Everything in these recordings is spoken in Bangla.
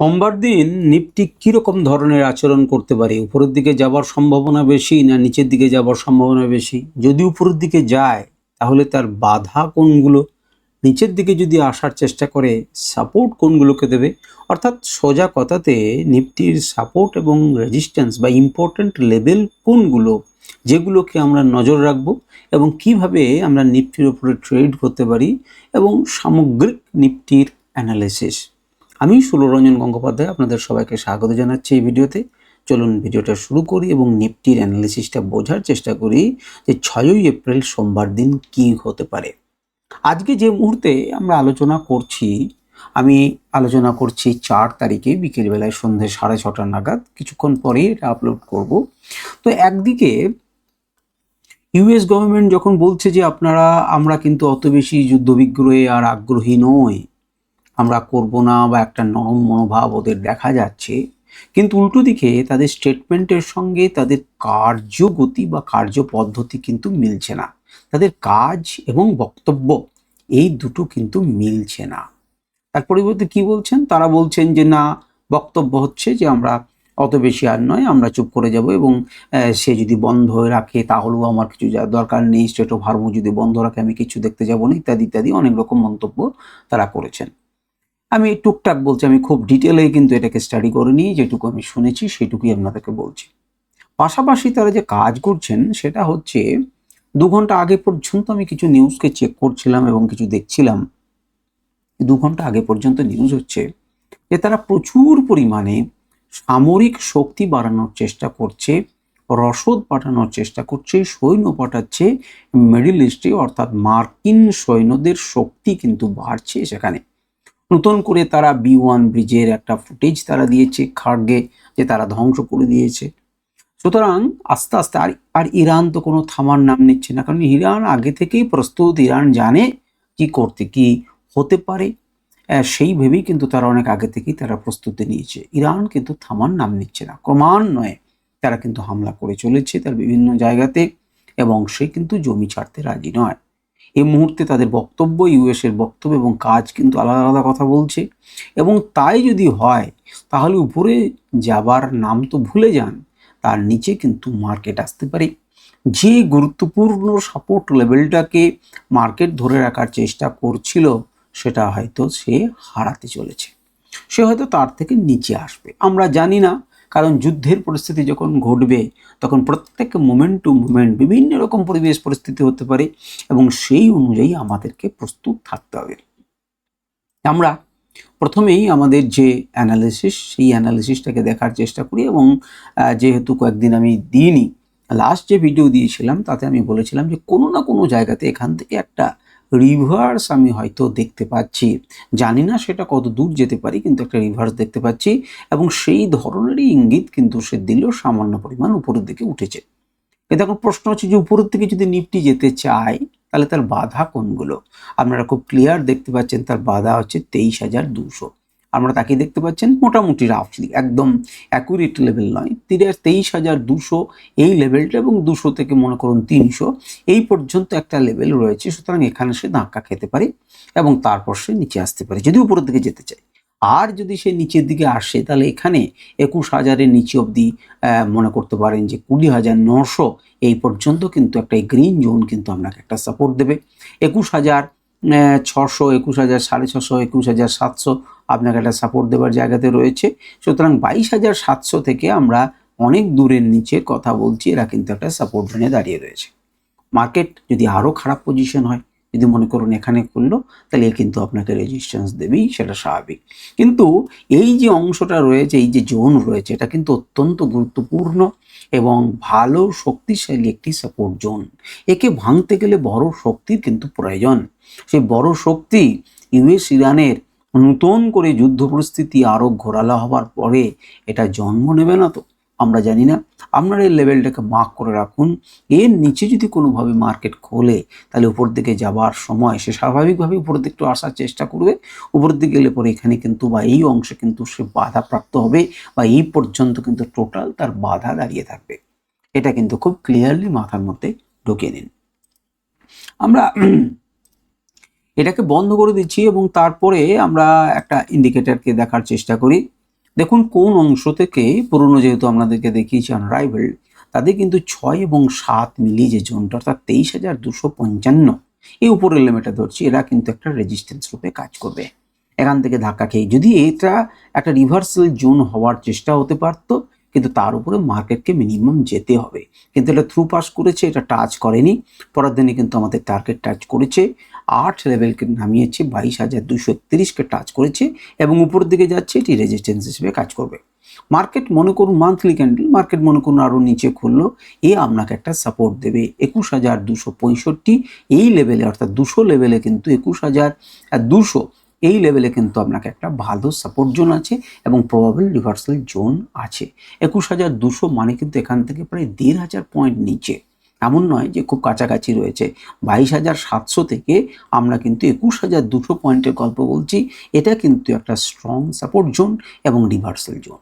সোমবার দিন নিফটি কিরকম ধরনের আচরণ করতে পারে? উপরের দিকে যাবার সম্ভাবনা বেশি না নিচের দিকে যাবার সম্ভাবনা বেশি? যদি উপরের দিকে যায় তাহলে তার বাধা কোনগুলো? নিচের দিকে যদি আসার চেষ্টা করে সাপোর্ট কোনগুলোকে দেবে? অর্থাৎ সোজা কথাতে নিফটির সাপোর্ট এবং রেজিস্ট্যান্স বা ইম্পর্ট্যান্ট লেভেল কোনগুলো, যেগুলোকে আমরা নজর রাখবো এবং কিভাবে আমরা নিফটির উপরে ট্রেড করতে পারি এবং সামগ্রিক নিফটির অ্যানালিসিস। আমি সুররঞ্জন গঙ্গোপাধ্যায় আপনাদের সবাইকে স্বাগত জানাচ্ছি এই ভিডিওতে। চলুন ভিডিওটা শুরু করি এবং নিফটির অ্যানালিসিসটা বোঝার চেষ্টা করি যে 6ই এপ্রিল সোমবার দিন কি হতে পারে। আজকে যে মুহূর্তে আমরা আলোচনা করছি, আমি আলোচনা করছি 4 তারিখে বিকেলবেলায় সন্ধ্যে 6:30 নাগাদ, কিছুক্ষণ পরেই এটা আপলোড করব। তো একদিকে ইউএস গভর্নমেন্ট যখন বলছে যে আমরা কিন্তু অত বেশি যুদ্ধবিগ্রহে আর আগ্রহী নই, আমরা করব না, বা একটা নরম মনোভাব ওদের দেখা যাচ্ছে, কিন্তু উল্টো দিকে তাদের স্টেটমেন্টের সঙ্গে তাদের কার্যগতি বা কার্যপদ্ধতি কিন্তু মিলছে না। তাদের কাজ এবং বক্তব্য এই দুটো কিন্তু মিলছে না। তার পরিবর্তে কি বলছেন? তারা বলছেন যে না, বক্তব্য হচ্ছে যে আমরা অত বেশি আর নয়, আমরা চুপ করে যাব এবং সে যদি বন্ধ হয়ে রাখে তাহলেও আমার কিছু যাওয়ার দরকার নেই, স্টেট অফ হারমোজ যদি বন্ধ রাখে আমি কিছু দেখতে যাব না, ইত্যাদি ইত্যাদি অনেক রকম মন্তব্য তারা করেছেন। আমি টুকটাক বলছি, আমি খুব ডিটেলে কিন্তু এটাকে স্টাডি করিনি, যেটুকু আমি শুনেছি সেটুকুই আপনাদেরকে বলছি। পাশাপাশি তারা যে কাজ করছেন সেটা হচ্ছে, 2 ঘন্টা আগে পর্যন্ত আমি কিছু নিউজকে চেক করছিলাম এবং কিছু দেখছিলাম। 2 ঘন্টা আগে পর্যন্ত নিউজ হচ্ছে যে তারা প্রচুর পরিমাণে সামরিক শক্তি বাড়ানোর চেষ্টা করছে, রসদ পাঠানোর চেষ্টা করছে, সৈন্য পাঠাচ্ছে মিডল ইস্টে, অর্থাৎ মার্কিন সৈন্যদের শক্তি কিন্তু বাড়ছে সেখানে। নতুন করে তারা B1 ব্রিজের একটা ফুটেজ তারা দিয়েছে খার্গে, যে তারা ধ্বংস করে দিয়েছে। সুতরাং আস্তে আস্তে আর ইরান তো কোনো থামার নাম নিচ্ছে না, কারণ ইরান আগে থেকেই প্রস্তুত। ইরান জানে কি হতে পারে, সেই ভেবেই কিন্তু তারা অনেক আগে থেকেই তারা প্রস্তুতি নিয়েছে। ইরান কিন্তু থামার নাম নিচ্ছে না, ক্রমান্বয়ে তারা কিন্তু হামলা করে চলেছে তার বিভিন্ন জায়গাতে, এবং সে কিন্তু জমি ছাড়তে রাজি নয়। এই মুহূর্তে তাদের বক্তব্য, ইউএস এর বক্তব্য এবং কাজ কিন্তু আলাদা আলাদা কথা বলছে। এবং তাই যদি হয় তাহলে উপরে যাবার নাম তো ভুলে যান, তার নিচে কিন্তু মার্কেট আসতে পারে। যে গুরুত্বপূর্ণ সাপোর্ট লেভেলটাকে মার্কেট ধরে রাখার চেষ্টা করছিল, সেটা হয়তো সে হারাতে চলেছে। সে হয়তো তার থেকে নিচে আসবে, আমরা জানি না। কারণ যুদ্ধের পরিস্থিতি যখন ঘটবে তখন প্রত্যেক মোমেন্ট টু মোমেন্ট বিভিন্ন রকম পরিবেশ পরিস্থিতি হতে পারে, এবং সেই অনুযায়ী আমাদেরকে প্রস্তুত থাকতে হবে। আমরা প্রথমেই আমাদের যে অ্যানালিসিস, সেই অ্যানালিসিসটাকে দেখার চেষ্টা করি। এবং যেহেতু কয়েকদিন আমি দিইনি, লাস্ট যে ভিডিও দিয়েছিলাম তাতে আমি বলেছিলাম যে কোনো না কোনো জায়গাতে এখান থেকে একটা রিভার্স আমি হয়তো দেখতে পাচ্ছি। জানি না সেটা কত দূর যেতে পারি, কিন্তু একটা রিভার্স দেখতে পাচ্ছি, এবং সেই ধরনেরই ইঙ্গিত কিন্তু সে দিল, সামান্য পরিমাণ উপরের দিকে উঠেছে। কিন্তু এখন প্রশ্ন হচ্ছে যে উপরের দিকে যদি নিফটি যেতে চায় তাহলে তার বাধা কোনগুলো? আপনারা খুব ক্লিয়ার দেখতে পাচ্ছেন, তার বাধা হচ্ছে 23,200। আমরা তাকে দেখতে পাচ্ছেন মোটামুটি রাফলি, একদম অ্যাকুরেট লেভেল নয়, 23,200 এই লেভেলটা, এবং 200 থেকে মনে করুন 300 এই পর্যন্ত একটা লেভেল রয়েছে। সুতরাং এখানে সে ধাক্কা খেতে পারে এবং তারপর সে নিচে আসতে পারে যদি উপরের দিকে যেতে চায়। আর যদি সে নিচের দিকে আসে তাহলে এখানে 21,000-এর নিচে অবধি মনে করতে পারেন যে 20,900 এই পর্যন্ত কিন্তু একটা গ্রিন জোন কিন্তু আপনাকে একটা সাপোর্ট দেবে। 21,600, 21,650, 21,700 আপনাকে একটা সাপোর্ট দেওয়ার জায়গাতে রয়েছে। সুতরাং 22,700 থেকে আমরা অনেক দূরের নিচের কথা বলছি, এরা কিন্তু একটা সাপোর্ট জোনে দাঁড়িয়ে রয়েছে। মার্কেট যদি আরও খারাপ পজিশন হয়, যদি মনে করুন এখানে করলো, তাহলে কিন্তু আপনাকে রেজিস্ট্যান্স দেবেই, সেটা স্বাভাবিক। কিন্তু এই যে অংশটা রয়েছে, এই যে জোন রয়েছে, এটা কিন্তু অত্যন্ত গুরুত্বপূর্ণ এবং ভালো শক্তিশালী একটি সাপোর্ট জোন। একে ভাঙতে গেলে বড় শক্তির কিন্তু প্রয়োজন। সেই বড় শক্তি ইউএস ইরানের নতুন করে যুদ্ধ পরিস্থিতি আরও ঘোরালো হবার পরে এটা জন্ম নেবে না তো? আমরা জানি না। আপনারা এই লেভেলটাকে মার্ক করে রাখুন। এর নিচে যদি কোনোভাবে মার্কেট খোলে তাহলে উপর দিকে যাবার সময় সে স্বাভাবিকভাবে উপরের দিকে একটু আসার চেষ্টা করবে। উপরের দিকে গেলে পরে এখানে কিন্তু বা এই অংশে কিন্তু সে বাধাপ্রাপ্ত হবে, বা এই পর্যন্ত কিন্তু টোটাল তার বাধা দাঁড়িয়ে থাকবে। এটা কিন্তু খুব ক্লিয়ারলি মাথার মধ্যে ঢুকিয়ে নিন। আমরা এটাকে বন্ধ করে দিচ্ছি এবং তারপরে আমরা একটা ইন্ডিকেটরকে দেখার চেষ্টা করি। দেখুন কোন অংশ থেকে পুরনো, যেহেতু আপনাদেরকে দেখিয়েছি আনরাইভেল, তাদের কিন্তু 6 এবং 7 মিলিয়ে যে জোনটা অর্থাৎ 23,255, এই উপরের লেভেলটা ধরছি, এরা কিন্তু একটা রেজিস্ট্যান্স রূপে কাজ করবে। এখান থেকে ধাক্কা খেয়ে যদি এটা একটা রিভার্সাল জোন হওয়ার চেষ্টা হতে পারতো, কিন্তু তার উপরে মার্কেটকে মিনিমাম যেতে হবে। কিন্তু এটা থ্রু পাস করেছে, এটা টাচ করেনি। পরের দিনে কিন্তু আমাদের টার্গেট টাচ করেছে, 8 লেভেলকে নামিয়েছে, 22,231কে টাচ করেছে এবং উপরের দিকে যাচ্ছে, এটি রেজিস্ট্যান্স হিসেবে কাজ করবে। মার্কেট মনে করুন মান্থলি ক্যান্ডেল, মার্কেট মনে করুন আরও নিচে খুললো, এ আপনাকে একটা সাপোর্ট দেবে 21,265 এই লেভেলে, অর্থাৎ 200 লেভেলে কিন্তু 21,200 এই লেভেলে কিন্তু আপনাকে একটা ভালো সাপোর্ট জোন আছে এবং প্রবাবল রিভার্সাল জোন আছে। 21,200 মানে কিন্তু এখান থেকে প্রায় 1,500 পয়েন্ট নিচে, এমন নয় যে খুব কাছাকাছি রয়েছে। 22,700 থেকে আমরা কিন্তু 21,200 পয়েন্টের গল্প বলছি। এটা কিন্তু একটা স্ট্রং সাপোর্ট জোন এবং রিভার্সাল জোন।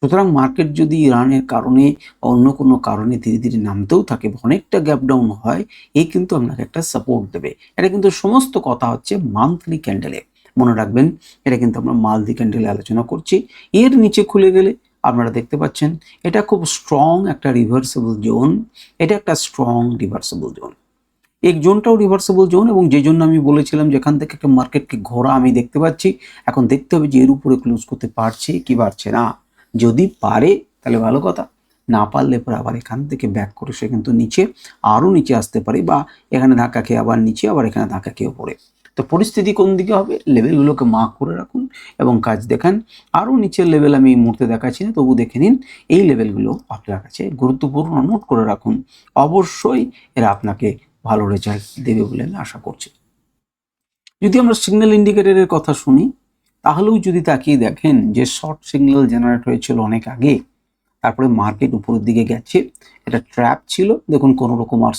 সুতরাং মার্কেট যদি ইরানের কারণে বা অন্য কোনো কারণে ধীরে ধীরে নামতেও থাকে, অনেকটা গ্যাপ ডাউন হয়, এই কিন্তু আপনাকে একটা সাপোর্ট দেবে। এটা কিন্তু সমস্ত কথা হচ্ছে মান্থলি ক্যান্ডেলে, মনে রাখবেন। এটা কিন্তু আমরা মান্থলি ক্যান্ডেলে আলোচনা করছি। এর নিচে খুলে গেলে আপনারা দেখতে পাচ্ছেন এটা খুব স্ট্রং একটা রিভার্সেবল জোন, এটা একটা স্ট্রং রিভার্সেবল জোন। এই জোনটাও রিভার্সেবল জোন, এবং যে জন্য আমি বলেছিলাম যেখান থেকে একটা মার্কেটকে ঘোরা আমি দেখতে পাচ্ছি। এখন দেখতে হবে যে এর উপরে ক্লোজ করতে পারছে কি পারছে না। যদি পারে তাহলে ভালো কথা, না পারলে পরে আবার এখান থেকে ব্যাক করে সে কিন্তু নিচে আরও নিচে আসতে পারে, বা এখানে ধাক্কা খেয়ে আবার নিচে, আবার এখানে ধাক্কা খেয়ে পড়ে। তো পরিস্থিতি কোন দিকে হবে, লেভেলগুলোকে মার্ক করে রাখুন এবং কাজ দেখান। আরও নিচের লেভেল আমি এই মুহূর্তে দেখাচ্ছি না, তবু দেখে নিন। এই লেভেলগুলো আপনার কাছে গুরুত্বপূর্ণ, নোট করে রাখুন। অবশ্যই এরা আপনাকে ভালো রেজাল্ট দেবে বলে আমি আশা করছি। যদি আমরা সিগন্যাল ইন্ডিকেটরের কথা শুনি, তাহলেও যদি তাকিয়ে দেখেন যে শর্ট সিগন্যাল জেনারেট হয়েছিল অনেক আগে, তারপরে মার্কেট উপরের দিকে গেছে, এটা ট্র্যাপ ছিল। দেখুন কোনো রকম আর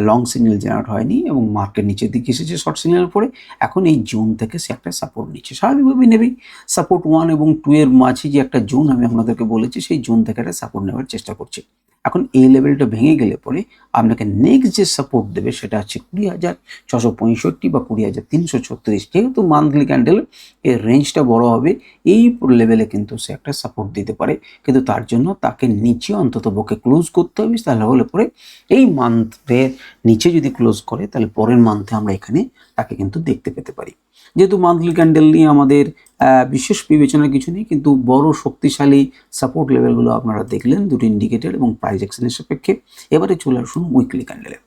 লং সিগন্যাল জেনারেট হয়নি এবং মার্কেট নিচের দিকে এসেছে শর্ট সিগন্যাল পরে। এখন এই জোন থেকে সে একটা সাপোর্ট নিচ্ছে, স্বাভাবিকভাবেই নেবেই। সাপোর্ট 1 এবং 2 এর মাঝে যে একটা জোন আমি আপনাদেরকে বলেছি, সেই জোন থেকে একটা সাপোর্ট নেওয়ার চেষ্টা করছে। এখন এই লেভেলটা ভেঙে গেলে পরে আপনাকে নেক্সট যে সাপোর্ট দেবে সেটা হচ্ছে 20,665 বা 20,336। যেহেতু মান্থলি ক্যান্ডেল, এর রেঞ্জটা বড় হবে, এই লেভেলে কিন্তু সে একটা সাপোর্ট দিতে পারে। কিন্তু তার জন্য তাকে নিচে অন্তত পক্ষে ক্লোজ করতে হবে। তাহলে হলে পরে এই মান্থের নিচে যদি ক্লোজ করে, তাহলে পরের মান্থে আমরা এখানে তাকে কিন্তু দেখতে পেতে পারি। যেহেতু মান্থলি ক্যান্ডেল নিয়ে আমাদের বিশেষ বিবেচনার কিছু নেই, কিন্তু বড় শক্তিশালী সাপোর্ট লেভেলগুলো আপনারা দেখলেন, দুটো ইন্ডিকেটর এবং প্রাইস অ্যাকশনের সাপেক্ষে। এবারে চলে আসুন উইকলি ক্যান্ডেলে।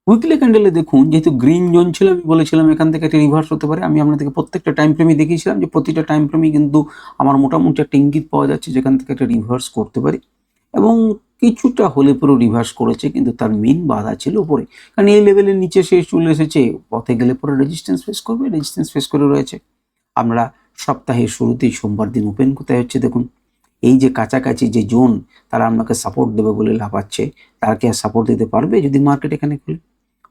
উইকলি ক্যান্ডেলে দেখুন, যেহেতু গ্রিন জোন ছিল, আমি বলেছিলাম এখান থেকে একটা রিভার্স হতে পারে। আমি আপনাদেরকে প্রত্যেকটা টাইম ফ্রেমে দেখিয়েছিলাম যে প্রতিটা টাইম ফ্রেমই কিন্তু আমার মোটামুটি একটা ইঙ্গিত পাওয়া যাচ্ছে যেখান থেকে একটা রিভার্স করতে পারে, এবং কিছুটা হলে পুরো রিভার্স করেছে। কিন্তু তার মেন বাধা ছিল উপরে, কারণ এই লেভেলের নিচে সে চলে এসেছে, পথে গেলে পরে রেজিস্ট্যান্স ফেস করবে, রেজিস্ট্যান্স ফেস করে রয়েছে। আমরা সপ্তাহের শুরুতেই সোমবার দিন ওপেন কোথায় হচ্ছে দেখুন, এই যে কাছাকাছি যে জোন, তারা আপনাকে সাপোর্ট দেবে বলে লাফাচ্ছে, তারা কি আর সাপোর্ট দিতে পারবে যদি মার্কেট এখানে খুলে?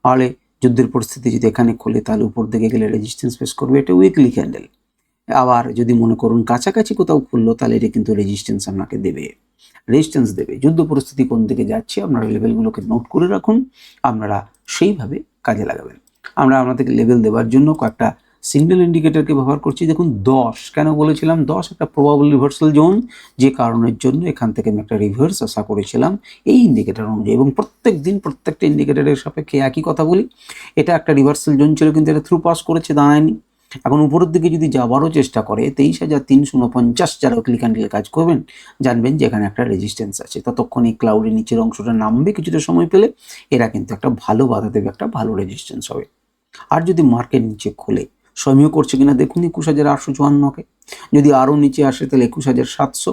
তাহলে যুদ্ধের পরিস্থিতি যদি এখানে খোলে, তাহলে উপর দিকে গেলে রেজিস্ট্যান্স ফেস করবে। এটা উইকলি ক্যান্ডেল। আবার যদি মনে করুন কাছাকাছি কোথাও খুললো, তাহলে এটা কিন্তু রেজিস্ট্যান্স আপনাকে দেবে, রেজিস্ট্যান্স দেবে। যুদ্ধ পরিস্থিতি কোন দিকে যাচ্ছে আপনারা লেভেলগুলোকে নোট করে রাখুন, আপনারা সেইভাবে কাজে লাগাবেন। আমরা আপনাদেরকে লেভেল দেওয়ার জন্য কয়েকটা সিগন্যাল ইন্ডিকেটরকে ব্যবহার করছি। দেখুন 10 কেন বলেছিলাম, 10 একটা প্রবাবল রিভার্সাল জোন, যে কারণের জন্য এখান থেকে আমি একটা রিভার্স আশা করেছিলাম এই ইন্ডিকেটর অনুযায়ী। এবং প্রত্যেক দিন প্রত্যেকটা ইন্ডিকেটরের সাপেক্ষে একই কথা বলি, এটা একটা রিভার্সাল জোন ছিল, কিন্তু এটা থ্রু পাস করেছে, দাঁড়ায়নি। এখন উপরের দিকে যদি যাবারও চেষ্টা করে 23,349 যারা উইকলি ক্যান্ডেলে কাজ করবেন, জানবেন যে এখানে একটা রেজিস্ট্যান্স আছে। ততক্ষণ এই ক্লাউডের নিচের অংশটা নামবে, কিছুটা সময় পেলে এরা কিন্তু একটা ভালো বাধা দেবে, একটা ভালো রেজিস্ট্যান্স হবে। আর যদি মার্কেট নিচে খোলে, সমীহ করছে কিনা দেখুন 21,854কে, যদি আরও নিচে আসে তাহলে 21,700,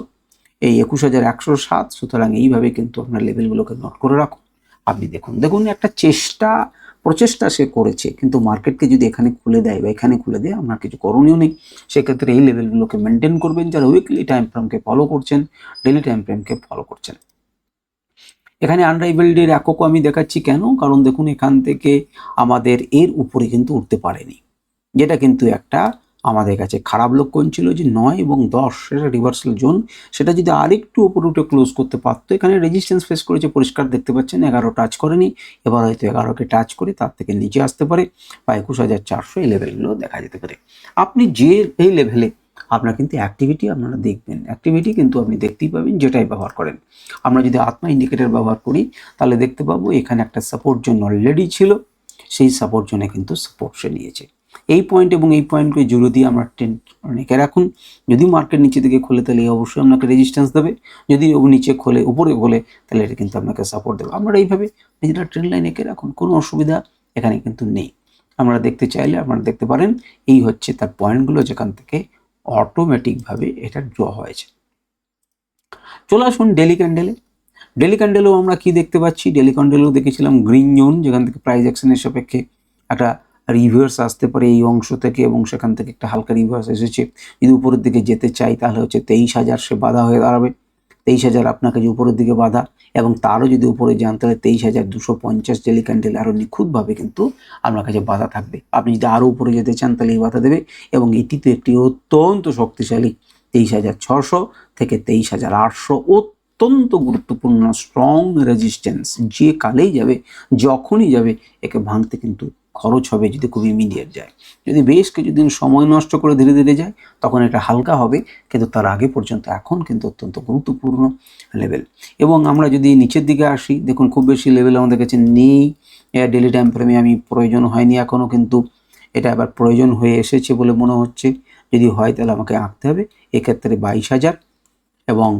এই 21,107। সুতরাং এইভাবে কিন্তু আপনার লেভেলগুলোকে নোট করে রাখুন। আপনি দেখুন একটা প্রচেষ্টা সে করেছে, কিন্তু মার্কেটকে যদি এখানে খুলে দেয় বা এখানে খুলে দেয়, আপনার কিছু করণীয় নেই। সেক্ষেত্রে এই লেভেলগুলোকে মেনটেন করবেন যারা উইকলি টাইম ফ্রেমকে ফলো করছেন, ডেলি টাইম ফ্রেমকে ফলো করছেন। এখানে আনরাইভেলডের এককও আমি দেখাচ্ছি কেন, কারণ দেখুন এখান থেকে আমাদের এর উপরে কিন্তু উঠতে পারেনি, যেটা কিন্তু একটা আমাদের কাছে খারাপ লক্ষণ ছিল। যে 9 এবং 10 সেটা রিভার্সাল জোন, সেটা যদি আরেকটু উপরে উঠে ক্লোজ করতে পারতো। এখানে রেজিস্ট্যান্স ফেস করেছে, পরিষ্কার দেখতে পাচ্ছেন, 11 টাচ করেনি। এবার হয়তো 11কে টাচ করে তার থেকে নিচে আসতে পারে, বা 21,400 এই লেভেলগুলো দেখা যেতে পারে। আপনি যে এই লেভেলে আপনার কিন্তু অ্যাক্টিভিটি আপনারা দেখবেন, অ্যাক্টিভিটি কিন্তু আপনি দেখতেই পাবেন যেটাই ব্যবহার করেন। আমরা যদি আত্মা ইন্ডিকেটর ব্যবহার করি তাহলে দেখতে পাবো এখানে একটা সাপোর্ট জোন অলরেডি ছিল, সেই সাপোর্ট জোনে কিন্তু সাপোর্ট সে নিয়েছে। এই পয়েন্ট এবং এই পয়েন্টকে জুড়ে দিয়ে আমরা ট্রেন্ড রেখে রাখুন। যদি মার্কেট নিচে দিকে খোলে তাহলে অবশ্যই আপনাকে রেজিস্ট্যান্স দেবে, যদি নিচে খোলে উপরে খোলে তাহলে এটা কিন্তু আপনাকে সাপোর্ট দেবে। আপনারা এইভাবে নিজেরা ট্রেন্ড লাইন এঁকে রাখুন, কোনো অসুবিধা এখানে কিন্তু নেই। আপনারা দেখতে চাইলে আপনারা দেখতে পারেন এই হচ্ছে তার পয়েন্টগুলো যেখান থেকে অটোমেটিকভাবে এটা ড্র হয়েছে। চলে আসুন ডেলি ক্যান্ডেলে। ডেলি ক্যান্ডেলেও আমরা কি দেখতে পাচ্ছি, ডেলি ক্যান্ডেলেও দেখেছিলাম গ্রিন জোন, যেখান থেকে প্রাইস অ্যাকশনের সাপেক্ষে একটা রিভার্স আসতে পারে এই অংশ থেকে, এবং সেখান থেকে একটা হালকা রিভার্স এসেছে। যদি উপরের দিকে যেতে চাই তাহলে হচ্ছে 23,000 সে বাধা হয়ে দাঁড়াবে। 23,000 আপনাকে যে উপরের দিকে বাধা, এবং তারও যদি উপরে যান তাহলে 23,250 ডেলি ক্যান্ডেল আরও নিখুঁতভাবে কিন্তু আপনার কাছে বাধা থাকবে। আপনি যদি আরও উপরে যেতে চান তাহলে এই বাধা দেবে, এবং এটি তো একটি অত্যন্ত শক্তিশালী 23,600 থেকে 23,800 অত্যন্ত গুরুত্বপূর্ণ স্ট্রং রেজিস্ট্যান্স, যে কালেই যাবে যখনই যাবে একে ভাঙতে কিন্তু খরচ হবে যদি খুব ইমিডিয়েট যায়। যদি বেশ কিছুদিন সময় নষ্ট করে ধীরে ধীরে যায় তখন এটা হালকা হবে, কিন্তু তার আগে পর্যন্ত এখন কিন্তু অত্যন্ত গুরুত্বপূর্ণ লেভেল। এবং আমরা যদি নিচের দিকে আসি, দেখুন খুব বেশি লেভেল আমাদের কাছে নেই ডেলি টাইম ফ্রেমে, আমি প্রয়োজন হয়নি এখনও, কিন্তু এটা আবার প্রয়োজন হয়ে এসেছে বলে মনে হচ্ছে। যদি হয় তাহলে আমাকে আঁকতে হবে। এক্ষেত্রে 22,000 এবং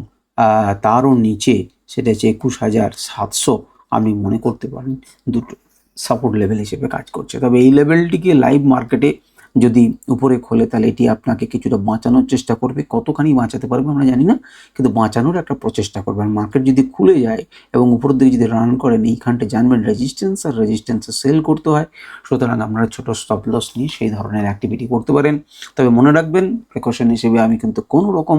তারও নিচে সেটা হচ্ছে 21,700 আপনি মনে করতে পারেন দুটো সাপোর্ট লেভেল হিসেবে কাজ করছে। তবে এই লেভেলটিকে লাইভ মার্কেটে যদি উপরে খোলে তাহলে এটি আপনাকে কিছুটা বাঁচানোর চেষ্টা করবে, কতখানি বাঁচাতে পারবে আমরা জানি না, কিন্তু বাঁচানোর একটা প্রচেষ্টা করবে। আর মার্কেট যদি খুলে যায় এবং উপরের দিকে যদি রান করেন, এইখানটা জানবেন রেজিস্ট্যান্স আর রেজিস্ট্যান্সে সেল করতে হয়। সুতরাং আপনারা ছোট স্টপ লস নিয়ে সেই ধরনের অ্যাক্টিভিটি করতে পারেন। তবে মনে রাখবেন প্রিকশন হিসেবে আমি কিন্তু কোনো রকম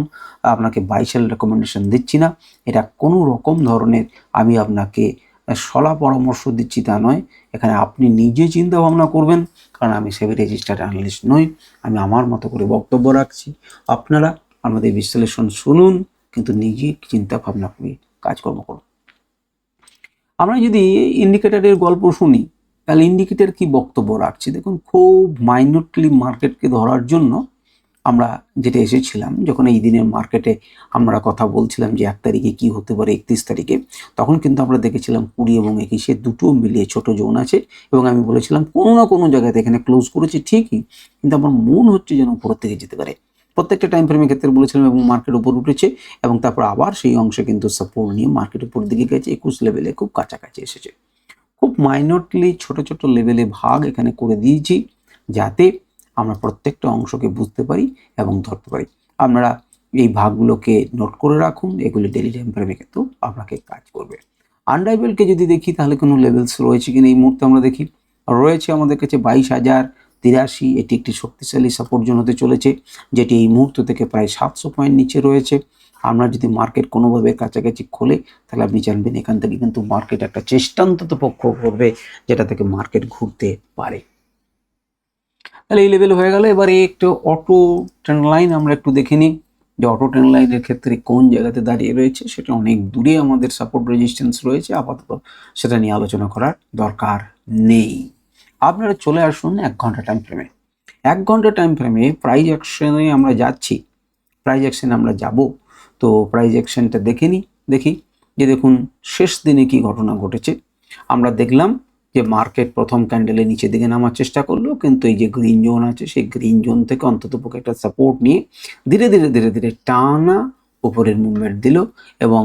আপনাকে বাই সেল রেকমেন্ডেশন দিচ্ছি না, এটা কোনো রকম ধরনের আমি আপনাকে সলা পরামর্শ দিচ্ছি তা নয়। এখানে আপনি নিজে চিন্তা ভাবনা করবেন, কারণ আমি সেবি রেজিস্টার্ড অ্যানালিস্ট নই, আমি আমার মতো করে বক্তব্য রাখছি। আপনারা আমাদের বিশ্লেষণ শুনুন, কিন্তু নিজে চিন্তা ভাবনা করে কাজকর্ম করুন। আমরা যদি ইন্ডিকেটরের গল্প শুনি তাহলে ইন্ডিকেটর কি বক্তব্য রাখছে দেখুন। খুব মাইনরলি মার্কেটকে ধরার জন্য আমরা যেটা এসেছিলাম, যখন এই দিনের মার্কেটে আমরা কথা বলছিলাম যে 1 তারিখে কি হতে পারে 31 তারিখে, তখন কিন্তু আমরা দেখেছিলাম 20 এবং 21 দুটো মিলিয়ে ছোট জোন আছে, এবং আমি বলেছিলাম কোনো না কোনো জায়গাতে এখানে ক্লোজ করেছে ঠিকই, কিন্তু আমার মন হচ্ছে যেন উপরের থেকে যেতে পারে। প্রত্যেকটা টাইম ফ্রেমের ক্ষেত্রে বলেছিলাম, এবং মার্কেট উপর উঠেছে, এবং তারপর আবার সেই অংশে কিন্তু সাপোর্ট নিয়ে মার্কেট উপর দিকে গেছে, 21 লেভেলে খুব কাছাকাছি এসেছে। খুব মাইনরলি ছোট ছোট লেভেলে ভাগ এখানে করে দিয়েছি, যাতে আমরা প্রত্যেকটা অংশকে বুঝতে পারি এবং ধরতে পারি। আপনারা এই ভাগগুলোকে নোট করে রাখুন, এগুলি ডেলি টাইম ফ্রেমে কিন্তু আপনাকে কাজ করবে। আনরাইভেলকে যদি দেখি তাহলে কোনো লেভেলস রয়েছে কিনা এই মুহূর্তে আমরা দেখি, রয়েছে আমাদের কাছে 22,083, এটি একটি শক্তিশালী সাপোর্ট জোন হতে চলেছে, যেটি এই মুহূর্ত থেকে প্রায় 700 পয়েন্ট নিচে রয়েছে। আমরা যদি মার্কেট কোনোভাবে কাছাকাছি খোলে তাহলে আপনি জানবেন এখান থেকে কিন্তু মার্কেট একটা চেষ্টান্তত পক্ষ করবে, যেটা থেকে মার্কেট ঘুরতে পারে। তাহলে এই লেভেল হয়ে গেল। এবারে একটু অটো ট্রেন্ড লাইন আমরা একটু দেখে নিই যে অটো ট্রেন্ড লাইনের ক্ষেত্রে কোন জায়গাতে দাঁড়িয়ে রয়েছে। সেটা অনেক দূরে আমাদের সাপোর্ট রেজিস্ট্যান্স রয়েছে, আপাতত সেটা নিয়ে আলোচনা করার দরকার নেই। আপনারা চলে আসুন 1 ঘন্টা টাইম ফ্রেমে। 1 ঘন্টা টাইম ফ্রেমে প্রাইস অ্যাকশনে আমরা যাচ্ছি, প্রাইস অ্যাকশনে আমরা যাব। তো প্রাইস অ্যাকশনটা দেখি যে দেখুন শেষ দিনে কি ঘটনা ঘটেছে। আমরা দেখলাম যে মার্কেট প্রথম ক্যান্ডেলের নিচের দিকে নামার চেষ্টা করলো, কিন্তু এই যে গ্রিন জোন আছে সেই গ্রিন জোন থেকে অন্ততপক্ষে একটা সাপোর্ট নিয়ে ধীরে ধীরে টানা উপরের মুভমেন্ট দিল, এবং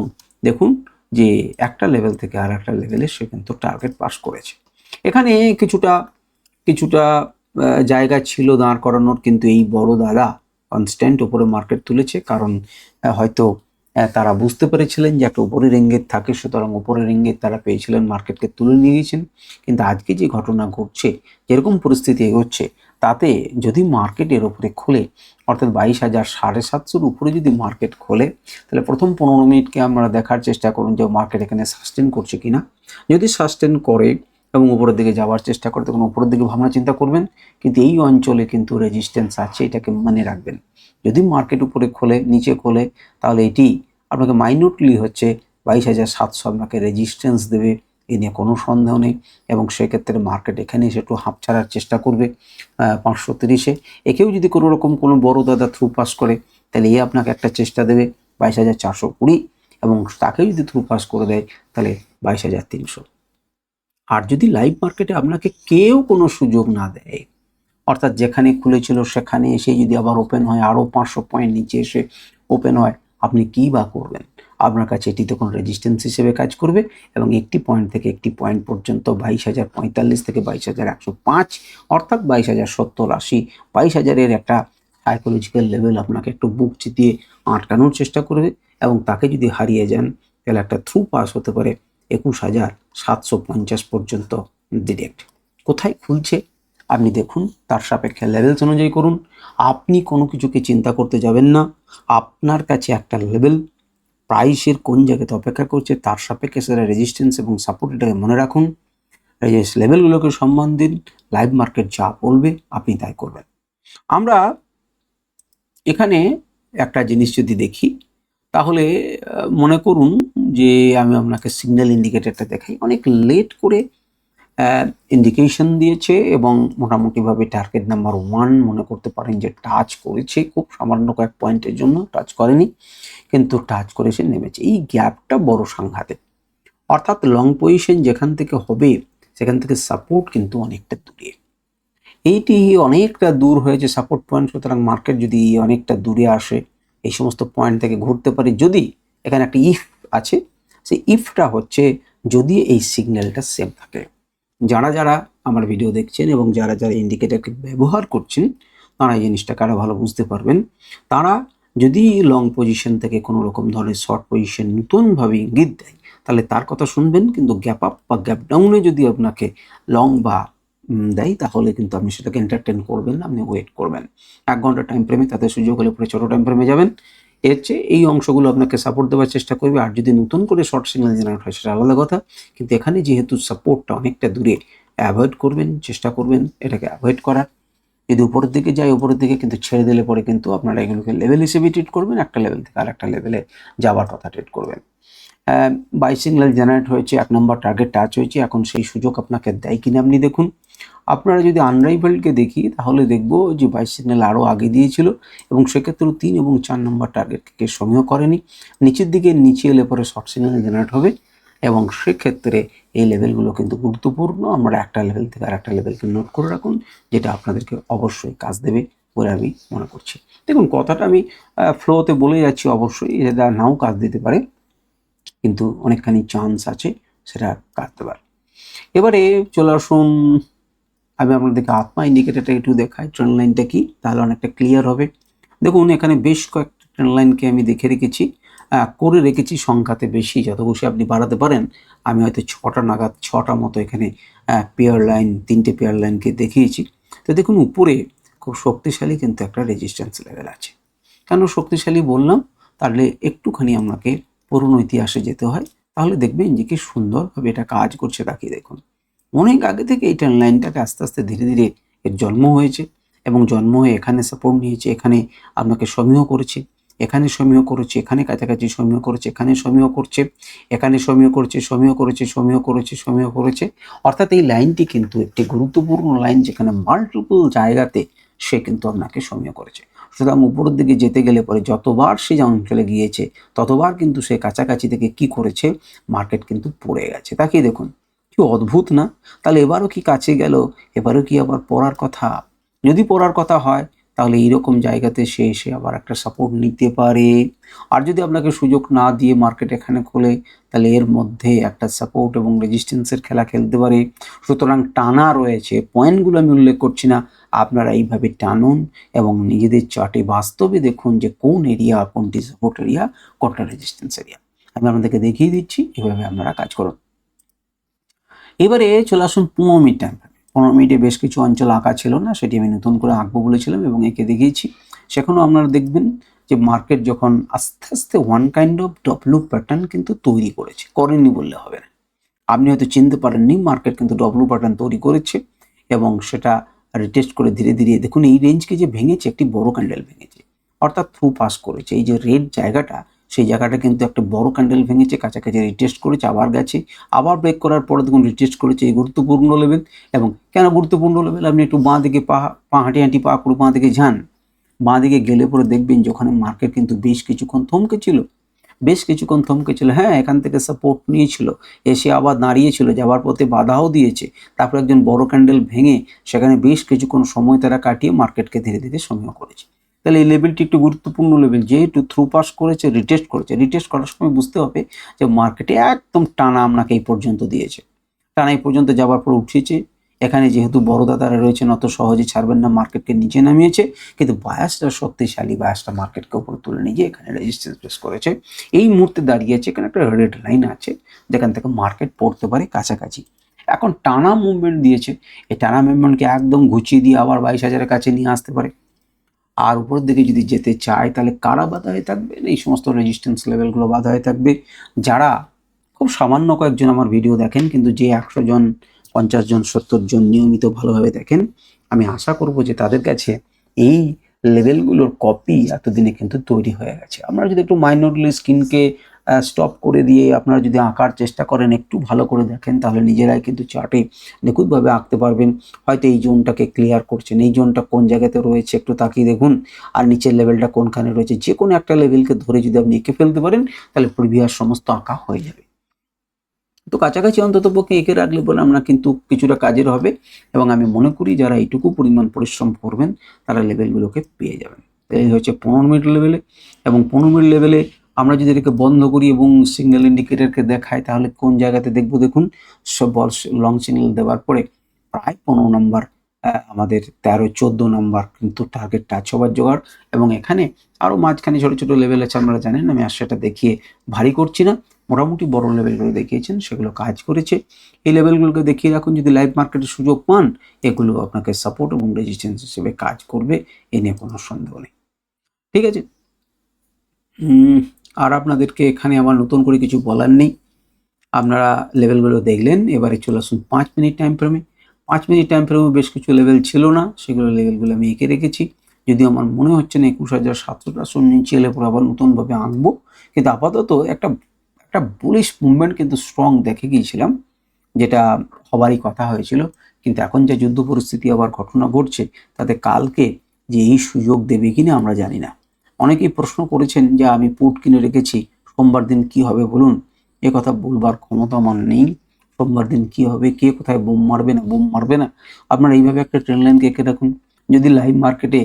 দেখুন যে একটা লেভেল থেকে আর একটা লেভেলে সে কিন্তু টার্গেট পাস করেছে। এখানে কিছুটা জায়গা ছিল দাঁড় করানোর, কিন্তু এই বড় দাদা কনস্ট্যান্ট উপরে মার্কেট তুলেছে, কারণ হয়তো তারা বুঝতে পেরেছিলেন যে একটা উপরের ইঙ্গিত থাকে, সুতরাং উপরের ইঙ্গিত তারা পেয়েছিলেন, মার্কেটকে তুলে নিয়ে গেছেন। কিন্তু আজকে যে ঘটনা ঘটছে, যেরকম পরিস্থিতি এগোচ্ছে, তাতে যদি মার্কেটের উপরে খোলে অর্থাৎ 22,750 উপরে যদি মার্কেট খোলে, তাহলে প্রথম 15 মিনিটকে আমরা দেখার চেষ্টা করুন যে মার্কেট এখানে সাস্টেন করছে কিনা। যদি সাস্টেন করে এবং উপরের দিকে যাওয়ার চেষ্টা করে তখন উপরের দিকে ভাবনা চিন্তা করবেন, কিন্তু এই অঞ্চলে কিন্তু রেজিস্ট্যান্স আছে, এটাকে মনে রাখবেন। যদি মার্কেট উপরে খোলে নিচে খোলে তাহলে এটি আপনাকে মাইনরলি হচ্ছে 22,700 আপনাকে রেজিস্ট্যান্স দেবে, এ নিয়ে কোনো সন্দেহ নেই। এবং সেক্ষেত্রে মার্কেট এখানে এসে একটু হাঁপ ছাড়ার চেষ্টা করবে 530-এ। একেও যদি কোনো রকম কোনো বড় দাদা থ্রু পাস করে, তাহলে এ আপনাকে একটা চেষ্টা দেবে 22,420, এবং তাকে যদি থ্রু পাস করে দেয় তাহলে 22,300। আর যদি লাইভ মার্কেটে আপনাকে কেউ কোনো সুযোগ না দেয়, অর্থাৎ যেখানে খুলেছিল সেখানে এসে যদি আবার ওপেন হয়, আরও 500 পয়েন্ট নিচে এসে ওপেন হয়, আপনি কী বা করবেন? আপনার কাছে এটি তখন রেজিস্ট্যান্স হিসেবে কাজ করবে, এবং একটি পয়েন্ট থেকে একটি পয়েন্ট পর্যন্ত 22,045 থেকে 22,105, অর্থাৎ 22,070-80, 22,000-এর একটা সাইকোলজিক্যাল লেভেল আপনাকে একটু বুক চিতিয়ে আটকানোর চেষ্টা করবে, এবং তাকে যদি হারিয়ে যান তাহলে একটা থ্রু পাস হতে পারে 21,750 পর্যন্ত ডিরেক্ট। কোথায় খুলছে আপনি দেখুন, তার সাপেক্ষে লেভেলস অনুযায়ী করুন। আপনি কোনো কিছুকে চিন্তা করতে যাবেন না। আপনার কাছে একটা লেভেল প্রাইসের কোন জায়গাতে অপেক্ষা করছে তার সাপেক্ষে সেটা রেজিস্ট্যান্স এবং সাপোর্ট, এটাকে মনে রাখুন। এই যে লেভেলগুলোকে সম্মান দিন, লাইভ মার্কেট যা বলবে আপনি তাই করবেন। আমরা এখানে একটা জিনিস যদি দেখি, তাহলে মনে করুন যে আমি আপনাকে সিগন্যাল ইন্ডিকেটরটা দেখাই। অনেক লেট করে ইন্ডিকেশন দিয়েছে এবং মোটামুটিভাবে টার্গেট নাম্বার 1 মনে করতে পারেন যে টাচ করেছে, খুব সামান্য কয়েক পয়েন্টের জন্য টাচ করেনি, কিন্তু টাচ করেছে, নেমেছে। এই গ্যাপটা বড় সাংঘাতিক, অর্থাৎ লং পজিশন যেখান থেকে হবে সেখান থেকে সাপোর্ট কিন্তু অনেকটা দূরে। এইটি অনেকটা দূর হয়েছে সাপোর্ট পয়েন্ট, সুতরাং মার্কেট যদি অনেকটা দূরে আসে এই সমস্ত পয়েন্ট থেকে ঘুরতে পারে। যদি এখানে একটা ইফ আছে, সেই ইফটা হচ্ছে যদি এই সিগন্যালটা সেম থাকে। যারা যারা আমার ভিডিও দেখছেন এবং যারা যারা ইন্ডিকেটরকে ব্যবহার করছেন, তারা এই জিনিসটাকে আরও ভালো বুঝতে পারবেন। তারা যদি লং পজিশন থেকে কোনো রকম ধরনের শর্ট পজিশন নতুনভাবে ইঙ্গিত দেয়, তাহলে তার কথা শুনবেন, কিন্তু গ্যাপ আপ বা গ্যাপ ডাউনে যদি আপনাকে লং বা দেয়, তাহলে কিন্তু আপনি সেটাকে এন্টারটেন করবেন না, আপনি ওয়েট করবেন। 1 ঘন্টা টাইম ফ্রেমে, তাতে সুযোগ হলে পরে ছোটো টাইম ফ্রেমে যাবেন। এর চেয়ে এই অংশগুলো আপনাকে সাপোর্ট দেওয়ার চেষ্টা করবে। আর যদি নতুন করে শর্ট সিগন্যাল জেনারেট হয় সেটা আলাদা কথা, কিন্তু এখানে যেহেতু সাপোর্টটা অনেকটা দূরে, অ্যাভয়েড করবেন, চেষ্টা করবেন এটাকে অ্যাভয়েড করার। যদি উপরের দিকে যায়, উপরের দিকে কিন্তু ছেড়ে দিলে পরে কিন্তু আপনারা এগুলোকে লেভেল হিসেবে ট্রিট করবেন, একটা লেভেল থেকে আর একটা লেভেলে যাওয়ার কথা ট্রিট করবেন। বাই সিগন্যাল জেনারেট হয়েছে, 1 নম্বর টার্গেট টাচ হয়েছে, এখন সেই সুযোগ আপনাকে দেয় কিনা আপনি দেখুন। আপনারা যদি আনরাইভেলকে দেখি, তাহলে দেখব যে বাই সিগন্যাল আরও আগে দিয়েছিল, এবং সেক্ষেত্রেও 3 এবং 4 নম্বর টার্গেটকে সমীহ করেনি। নিচের দিকে নিচে এলে পরে শর্ট সিগন্যাল জেনারেট হবে, এবং সেক্ষেত্রে এই লেভেলগুলো কিন্তু গুরুত্বপূর্ণ। আমরা একটা লেভেল থেকে আর একটা লেভেলকে নোট করে রাখুন, যেটা আপনাদেরকে অবশ্যই কাজ দেবে বলে আমি মনে করছি। দেখুন, কথাটা আমি ফ্লোতে বলে যাচ্ছি, অবশ্যই এটা নাও কাজ দিতে পারে, কিন্তু অনেকখানি চান্স আছে সেটা কাটতে পারে। এবারে চলে আসুন, আমি আপনাদেরকে আত্মা ইন্ডিকেটরটা একটু দেখাই, ট্রেন্ড লাইনটা কি, তাহলে অনেকটা ক্লিয়ার হবে। দেখুন, এখানে বেশ কয়েকটা ট্রেন্ড লাইনকে আমি দেখে রেখেছি, করে রেখেছি সংখ্যাতে বেশি, যত বেশি আপনি বাড়াতে পারেন। আমি হয়তো 6টা নাগাদ 6টা মতো এখানে পেয়ার লাইন, 3টে পেয়ার লাইনকে দেখিয়েছি। তো দেখুন, উপরে খুব শক্তিশালী কিন্তু একটা রেজিস্ট্যান্স লেভেল আছে। কেন শক্তিশালী বললাম? তাহলে একটুখানি আপনাকে পুরনো ইতিহাসে যেতে হয়, তাহলে দেখবেন যে কি সুন্দরভাবে এটা কাজ করছে। তাকিয়ে দেখুন, অনেক আগে থেকে এই ট্রেন্ড লাইনটাকে আস্তে আস্তে ধীরে ধীরে এর জন্ম হয়েছে, এবং জন্ম হয়ে এখানে সাপোর্ট নিয়েছে, এখানে আপনাকে সমীহ করেছে, এখানে সমীহ করেছে, এখানে কাছাকাছি সমীহ করেছে, এখানে সমীহ করছে, এখানে সমীহ করেছে, সমীহ করেছে, সমীহ করেছে, সমীহ করেছে। অর্থাৎ এই লাইনটি কিন্তু একটি গুরুত্বপূর্ণ লাইন, যেখানে মাল্টিপল জায়গাতে সে কিন্তু আপনাকে সমীহ করেছে। সুতরাং উপরের দিকে যেতে গেলে পরে যতবার সে অঞ্চলে গিয়েছে, ততবার কিন্তু সে কাছাকাছি থেকে কি করেছে, মার্কেট কিন্তু পড়ে গেছে। তাকিয়ে দেখুন, কি অদ্ভুত না? তাহলে এবারও কি কাছে গেল, এবারও কি আবার পড়ার কথা? যদি পড়ার কথা হয়, তাহলে এইরকম জায়গাতে সে এসে আবার একটা সাপোর্ট নিতে পারে। আর যদি আপনাকে সুযোগ না দিয়ে মার্কেট এখানে খোলে, তাহলে এর মধ্যে একটা সাপোর্ট এবং রেজিস্ট্যান্সের খেলা খেলতে পারে। সুতরাং টানা রয়েছে, পয়েন্টগুলো আমি উল্লেখ করছি না, আপনারা এইভাবে টানুন এবং নিজেদের চার্টে বাস্তবে দেখুন যে কোন এরিয়া, কোনটি সাপোর্ট এরিয়া, কোনটা রেজিস্ট্যান্স এরিয়া। আমি আপনাদেরকে দেখিয়ে দিচ্ছি, এভাবে আপনারা কাজ করুন। এবারে চলে আসুন 15 মিনিট টাইম ফ্রেমে। 15 মিনিটে বেশ কিছু অঞ্চল আঁকা ছিল না, সেটি আমি নতুন করে আঁকবো বলেছিলাম এবং এঁকে দেখিয়েছি। সেখানেও আপনারা দেখবেন যে মার্কেট যখন আস্তে আস্তে one kind of W pattern কিন্তু তৈরি করেনি বললে হবে না। আপনি হয়তো চিনতে পারেননি, মার্কেট কিন্তু ডব্লু প্যাটার্ন তৈরি করেছে, এবং সেটা রিটেস্ট করে ধীরে ধীরে দেখুন এই রেঞ্জকে যে ভেঙেছে, একটি বড় ক্যান্ডেল ভেঙেছে, অর্থাৎ থ্রু পাস করেছে। এই যে রেড জায়গাটা, সেই জায়গাটা কিন্তু একটা বড় ক্যান্ডেল ভেঙেছে, কাছাকাছি রিটেস্ট করেছে, আবার গেছে, আবার ব্রেক করার পরে দেখুন রিটেস্ট করেছে। এই গুরুত্বপূর্ণ লেভেল। এবং কেন গুরুত্বপূর্ণ লেভেল, আপনি একটু বাঁ দিকে পা হাঁটি হাঁটি পা করে বাঁ দিকে যান, বাঁ দিকে গেলে পরে দেখবেন যে ওখানে মার্কেট কিন্তু বেশ কিছুক্ষণ থমকে ছিল। হ্যাঁ, এখান থেকে সাপোর্ট নিয়েছিল, এসে আবার দাঁড়িয়েছিল, যাওয়ার পথে বাধাও দিয়েছে, তারপর একজন বড় ক্যান্ডেল ভেঙে সেখানে বেশ কিছুক্ষণ সময় তারা কাটিয়ে মার্কেটকে ধীরে ধীরে সমীহ করেছে। তাহলে এই লেভেলটি একটু গুরুত্বপূর্ণ লেভেল, যেহেতু থ্রু পাস করেছে, রিটেস্ট করার সময় বুঝতে হবে যে মার্কেটে একদম টানা আপনাকে এই পর্যন্ত দিয়েছে, টানা এই পর্যন্ত যাওয়ার পর উঠেছে। এখানে যেহেতু বড় দাদারা রয়েছেন অত সহজে ছাড়বেন না, মার্কেটকে নিচে নামিয়েছে, কিন্তু বায়াসটা শক্তিশালী, বায়াসটা মার্কেটকে উপরে তুলে নিয়ে গিয়ে এখানে রেজিস্ট্যান্স ফেস করেছে। এই মুহূর্তে দাঁড়িয়েছে, এখানে একটা রেড লাইন আছে যেখান থেকে মার্কেট পড়তে পারে কাছাকাছি। এখন টানা মুভমেন্ট দিয়েছে, এই টানা মুভমেন্টকে একদম ঘুচিয়ে দিয়ে আবার 22,000-এর কাছে নিয়ে আসতে পারে। আর উপরের দিকে যদি যেতে চায় তাহলে কারা বাধা হয়ে থাকবে, এই সমস্ত রেজিস্ট্যান্স লেভেলগুলো বাধা হয়ে থাকবে। যারা খুব সামান্য কয়েকজন আমার ভিডিও দেখেন, কিন্তু যে 100 জন, 50 জন, 70 জন নিয়মিত ভালোভাবে দেখেন, আমি আশা করব যে তাদের কাছে এই লেভেলগুলোর কপি এতদিনে কিন্তু তৈরি হয়ে গেছে। আপনারা যদি একটু মাইনরলি স্ক্রিনকে স্টপ করে দিয়ে আপনারা যদি আঁকার চেষ্টা করেন, একটু ভালো করে দেখেন, তাহলে নিজেরাই কিন্তু চার্টে নিখুঁতভাবে আঁকতে পারবেন। হয়তো এই জোনটাকে ক্লিয়ার করছেন, এই জোনটা কোন জায়গাতে রয়েছে একটু তাকিয়ে দেখুন, আর নিচের লেভেলটা কোনখানে রয়েছে, যে কোনো একটা লেভেলকে ধরে যদি আপনি এঁকে ফেলতে পারেন তাহলে প্রিভিয়াস সমস্ত আঁকা হয়ে যাবে। তো কাছাকাছি অন্তত পক্ষে এঁকে রাখলে বলে আমরা কিন্তু কিছুটা কাজের হবে, এবং আমি মনে করি যারা এইটুকু পরিমাণ পরিশ্রম করবেন তারা লেভেলগুলোকে পেয়ে যাবেন। এই হচ্ছে 15 মিনিট লেভেলে। এবং 15 মিনিট লেভেলে আমরা যদি এটাকে বন্ধ করি এবং সিগন্যাল ইন্ডিকেটরকে দেখাই, তাহলে কোন জায়গাতে দেখবো, দেখুন সব লং সিগন্যাল দেওয়ার পরে প্রায় 15 নম্বর, আমাদের 13-14 নম্বর কিন্তু টার্গেট টাচ হবার জোগাড়। এবং এখানে আরও মাঝখানে ছোটো ছোটো লেভেল আছে, আপনারা জানেন, আমি আর সেটা দেখিয়ে ভারী করছি না। মোটামুটি বড় লেভেলগুলো দেখিয়েছেন, সেগুলো কাজ করেছে। এই লেভেলগুলোকে দেখিয়ে রাখুন, যদি লাইভ মার্কেটের সুযোগ পান, এগুলো আপনাকে সাপোর্ট এবং রেজিস্ট্যান্স হিসেবে কাজ করবে, এ নিয়ে কোনো সন্দেহ নেই। ঠিক আছে, আর আপনাদেরকে এখানে আমার নতুন করে কিছু বলার নেই। আপনারা লেভেলগুলো দেখলেন, এবারে চলে আসুন 5 মিনিট টাইম ফ্রেমে। 5 মিনিট টাইম ফ্রেমে বেশ কিছু লেভেল ছিল না, সেগুলো লেভেলগুলো আমি এঁকে রেখেছি। যদিও আমার মনে হচ্ছে না 21,700 নিচে এলে পরে আবার নতুনভাবে আঁকবো, কিন্তু আপাতত একটা বুলিশ মুভমেন্ট কিন্তু স্ট্রং দেখে গিয়েছিলাম, যেটা হবারই কথা হয়েছিল। কিন্তু এখন যে যুদ্ধ পরিস্থিতি আবার ঘটনা ঘটছে, তাতে কালকে যে এই সুযোগ দেবে কিনা আমরা জানি না। অনেকেই প্রশ্ন করেছেন যে আমি পুট কিনে রেখেছি, সোমবার দিন কি হবে বলুন। এ কথা বলবার ক্ষমতা আমার নেই। সোমবার দিন কি হবে, কে কোথায় বোম মারবে না, আপনারা এইভাবে একটা ট্রেন লাইনকে এঁকে রাখুন। যদি লাইভ মার্কেটে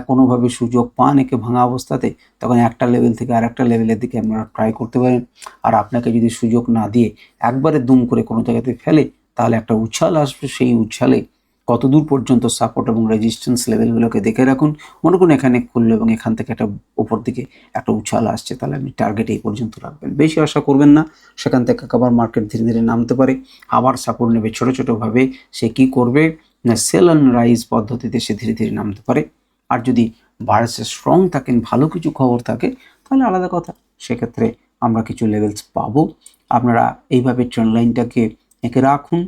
কোনোভাবে সুযোগ পান একে ভাঙা অবস্থাতে, তখন একটা লেভেল থেকে আর একটা লেভেলের দিকে আপনারা ট্রাই করতে পারেন। আর আপনাকে যদি সুযোগ না দিয়ে একবারে দুম করে কোনো জায়গাতে ফেলে, তাহলে একটা উচ্ছাল আসবে, সেই উচ্ছালে কতদূর পর্যন্ত সাপোর্ট এবং রেজিস্ট্যান্স লেভেলগুলোকে দেখে রাখুন। মনে করুন এখানে খুললো এবং এখান থেকে একটা উপর দিকে একটা উচ্ছাল আসছে, তাহলে আপনি টার্গেট এই পর্যন্ত রাখবেন, বেশি আশা করবেন না। সেখান থেকে আবার মার্কেট ধীরে ধীরে নামতে পারে, আবার সাপোর্ট নেবে ছোটো ছোটোভাবে। সে কী করবে না, সেল অ্যান্ড রাইজ পদ্ধতিতে সে ধীরে ধীরে নামতে পারে। আর যদি বায়ার্সে স্ট্রং থাকেন, ভালো কিছু খবর থাকে, তাহলে আলাদা কথা, সেক্ষেত্রে আমরা কিছু লেভেলস পাবো। আপনারা এইভাবে ট্রেন্ড লাইনটাকে এঁকে রাখুন,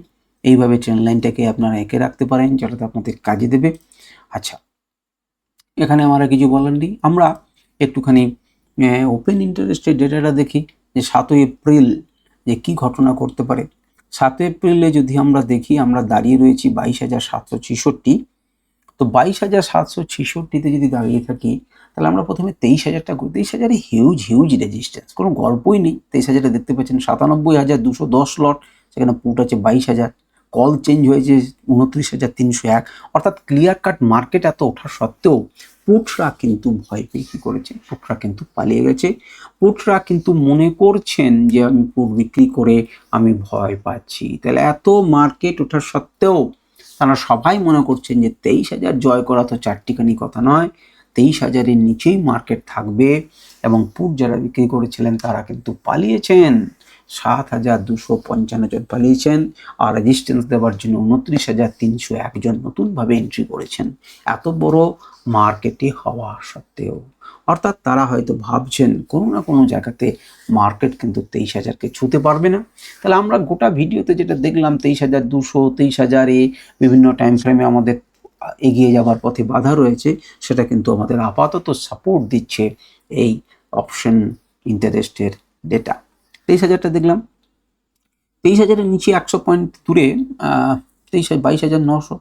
এইভাবে ট্রেন্ড লাইনটাকে আপনারা এঁকে রাখতে পারেন, যেটাতে আপনাদের কাজে দেবে। আচ্ছা, এখানে আমার কিছু বলার নেই। আমরা একটুখানি ওপেন ইন্টারেস্টের ডেটাটা দেখি, যে 7 এপ্রিল যে কী ঘটনা করতে পারে। 7 এপ্রিলে যদি আমরা দেখি, আমরা দাঁড়িয়ে রয়েছি 22,766। তো 22,766-তে যদি দাঁড়িয়ে থাকি, তাহলে আমরা প্রথমে 23,000টা করি। 23,000-এ হিউজ রেজিস্ট্যান্স, কোনো গল্পই নেই। 23,000-এ দেখতে পাচ্ছেন 97,210 লট, সেখানে পুট আছে 22,000, কল চেঞ্জ হয়েছে 29,301। অর্থাৎ ক্লিয়ার কাট মার্কেট এত ওঠা সত্ত্বেও পুটরা কিন্তু ভয় পেয়ে কী করেছে, পুটরা কিন্তু পালিয়ে গেছে। পুটরা কিন্তু মনে করছেন যে আমি পুট বিক্রি করে আমি ভয় পাচ্ছি। তাহলে এত মার্কেট ওঠা সত্ত্বেও তারা সবাই মনে করছেন যে 23,000 জয় করা তো চারটিখানি কথা নয়, 23,000-এর নিচেই মার্কেট থাকবে। এবং পুট যারা বিক্রি করেছিলেন তারা কিন্তু পালিয়েছেন, 7,255 জন পালিয়েছেন, আর রেজিস্ট্যান্স দেওয়ার জন্য 29,301 জন নতুনভাবে এন্ট্রি করেছেন, এত বড় মার্কেটে হওয়া সত্ত্বেও। অর্থাৎ তারা হয়তো ভাবছেন কোনো না কোনো জায়গাতে মার্কেট কিন্তু 23,000-কে ছুঁতে পারবে না। তাহলে আমরা গোটা ভিডিওতে যেটা দেখলাম, 23,200, 23,000-এ বিভিন্ন টাইম ফ্রেমে আমাদের এগিয়ে যাওয়ার পথে বাধা রয়েছে, সেটা কিন্তু আমাদের আপাতত সাপোর্ট দিচ্ছে এই অপশন ইন্টারেস্টের ডেটা। 23,000টা দেখলাম, 23,000-এর নিচে 100 পয়েন্ট দূরে 22,900,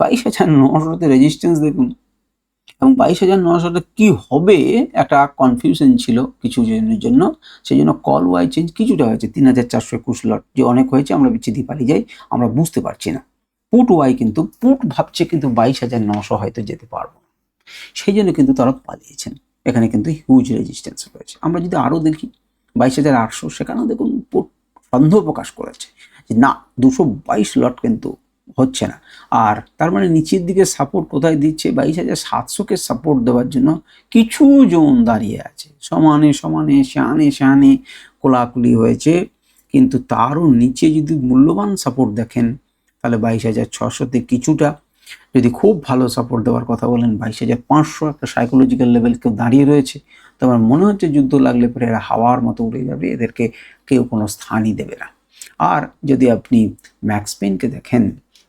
22,900তে রেজিস্ট্যান্স দেখুন। এবং 22,900টা কি হবে একটা কনফিউশন ছিল কিছু জনের জন্য, সেই জন্য কল ওয়াই চেঞ্জ কিছুটা হয়েছে, 3,421 লট যে অনেক হয়েছে, আমরা বিচ্ছিদি পালিয়ে যাই, আমরা বুঝতে পারছি না। পুট ওয়াই কিন্তু পুট ভাবছে কিন্তু 22,900 হয়তো যেতে পারবো না, সেই জন্য কিন্তু তারা পালিয়েছেন। এখানে কিন্তু হিউজ রেজিস্ট্যান্স রয়েছে। আমরা যদি আরও দেখি 22,800, সেখানেও দেখুন পুট সন্দেহ প্রকাশ করেছে যে না 222 লট কিন্তু হচ্ছে না। আর তার মানে নিচের দিকে সাপোর্ট কোথায় দিচ্ছে, 22,700কে সাপোর্ট দেওয়ার জন্য কিছু জোন দাঁড়িয়ে আছে, সমানে সমানে শানে শানে কোলাকুলি হয়েছে। কিন্তু তারও নিচে যদি মূল্যবান সাপোর্ট দেখেন তাহলে 22,600তে কিছুটা, যদি খুব ভালো সাপোর্ট দেওয়ার কথা বলেন 22,500 একটা সাইকোলজিক্যাল লেভেল কেউ দাঁড়িয়ে রয়েছে। তো আমার মনে হচ্ছে যুদ্ধ লাগলে পরে এরা হাওয়ার মতো উড়ে যাবে, এদেরকে কেউ কোনো স্থানই দেবে না। আর যদি আপনি ম্যাক্স পেনকে দেখেন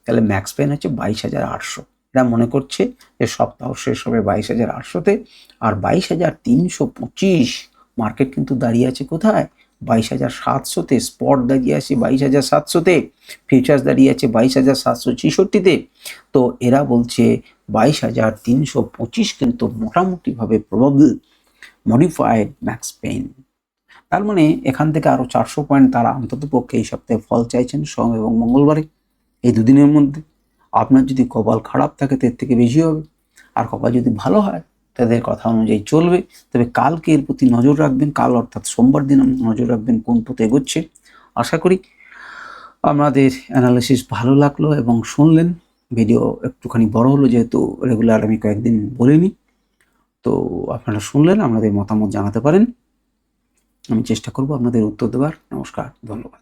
তাহলে ম্যাক্স পেন হচ্ছে 22,800, এরা মনে করছে যে সপ্তাহ শেষ হবে 22,800-তে। আর 22,325 মার্কেট কিন্তু দাঁড়িয়ে আছে কোথায়, 22,700-তে। স্পট দাঁড়িয়ে আছে 22,700-তে, ফিউচার্স দাঁড়িয়ে আছে 22,766-তে। তো এরা বলছে 22,325 কিন্তু মোটামুটিভাবে প্রবাবল মডিফাইড ম্যাক্স পেন। তার মানে এখান থেকে আরও 400 পয়েন্ট তারা অন্তত পক্ষে এই সপ্তাহে ফল চাইছেন, সোম এবং মঙ্গলবারে, এই দুদিনের মধ্যে। আপনার যদি কপাল খারাপ থাকে তো এর থেকে বেশি হবে, আর কপাল যদি ভালো হয় তাদের কথা অনুযায়ী চলবে। তবে কালকে এর প্রতি নজর রাখবেন, কাল অর্থাৎ সোমবার দিন নজর রাখবেন কোন পথে এগোচ্ছে। আশা করি আপনাদের অ্যানালিসিস ভালো লাগলো এবং শুনলেন। ভিডিও একটুখানি বড় হলো যেহেতু রেগুলার আমি কয়েকদিন বলিনি, তো আপনারা শুনলেন, আপনাদের মতামত জানাতে পারেন, আমি চেষ্টা করব আপনাদের উত্তর দেওয়ার। নমস্কার, ধন্যবাদ।